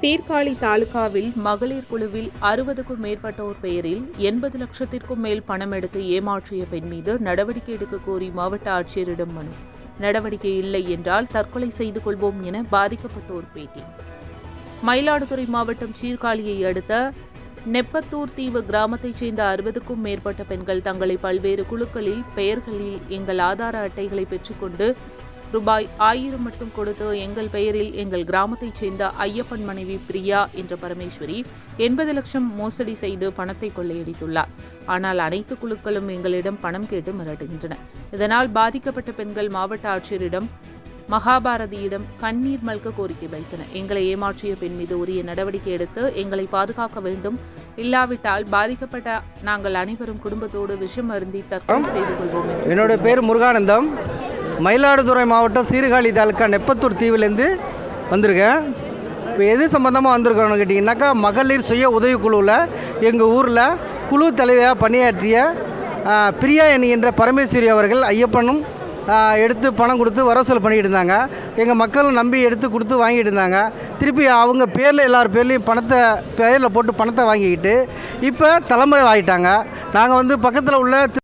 சீர்காழி தாலுகாவில் மகளிர் குழுவில் 60க்கும் மேற்பட்டோர் பெயரில் 80 லட்சத்திற்கும் மேல் பணம் எடுத்து ஏமாற்றிய பெண் மீது நடவடிக்கை எடுக்க கோரி மாவட்ட ஆட்சியரிடம் மனு. நடவடிக்கை இல்லை என்றால் தற்கொலை செய்து கொள்வோம் என பாதிக்கப்பட்டோர் பேட்டி. மயிலாடுதுறை மாவட்டம் சீர்காழியை அடுத்த நெப்பத்தூர் தீவு கிராமத்தைச் சேர்ந்த 60க்கும் மேற்பட்ட பெண்கள் தங்களை பல்வேறு குழுக்களில் பெயர்களில் எங்கள் ஆதார அட்டைகளை பெற்றுக்கொண்டு ரூபாய் 1000 மட்டும் கொடுத்து எங்கள் பெயரில் எங்கள் கிராமத்தைச் சேர்ந்த ஐயப்பன் மனைவி பிரியா என்ற பரமேஸ்வரி 80 லட்சம் மோசடி செய்து பணத்தை கொள்ளையடித்துள்ளார். ஆனால் அனைத்து குழுக்களும் எங்களிடம் பணம் கேட்டு மிரட்டுகின்றன. இதனால் பாதிக்கப்பட்ட பெண்கள் மாவட்ட ஆட்சியரிடம் மகாபாரதியிடம் கண்ணீர் மல்க கோரிக்கை வைத்தனர். எங்களை ஏமாற்றிய பெண் மீது உரிய நடவடிக்கை எடுத்து எங்களை பாதுகாக்க வேண்டும். இல்லாவிட்டால் பாதிக்கப்பட்ட நாங்கள் அனைவரும் குடும்பத்தோடு விஷம் அருந்தி தற்கொலை செய்து கொள்வோம். என்னோட பேர் முருகானந்தம். மயிலாடுதுறை மாவட்டம் சீர்காழி தாலுக்கா நெப்பத்தூர் தீவிலேருந்து வந்திருக்கேன். இப்போ எது சம்மந்தமாக வந்திருக்கோன்னு கேட்டிங்கன்னாக்கா, மகளிர் சுய உதவிக்குழுவில் எங்கள் ஊரில் குழு தலைவியாக பணியாற்றிய பிரியா என்கின்ற பரமேஸ்வரி அவர்கள் ஐயப்பனும் எடுத்து பணம் கொடுத்து வரவசூல் பண்ணிக்கிட்டு இருந்தாங்க. எங்கள் மக்களும் நம்பி எடுத்து கொடுத்து வாங்கிட்டு இருந்தாங்க. திருப்பி அவங்க பேரில் எல்லார் பேர்லேயும் பேரில் போட்டு பணத்தை வாங்கிக்கிட்டு இப்போ தலைமுறை ஆகிட்டாங்க. நாங்கள் பக்கத்தில் உள்ள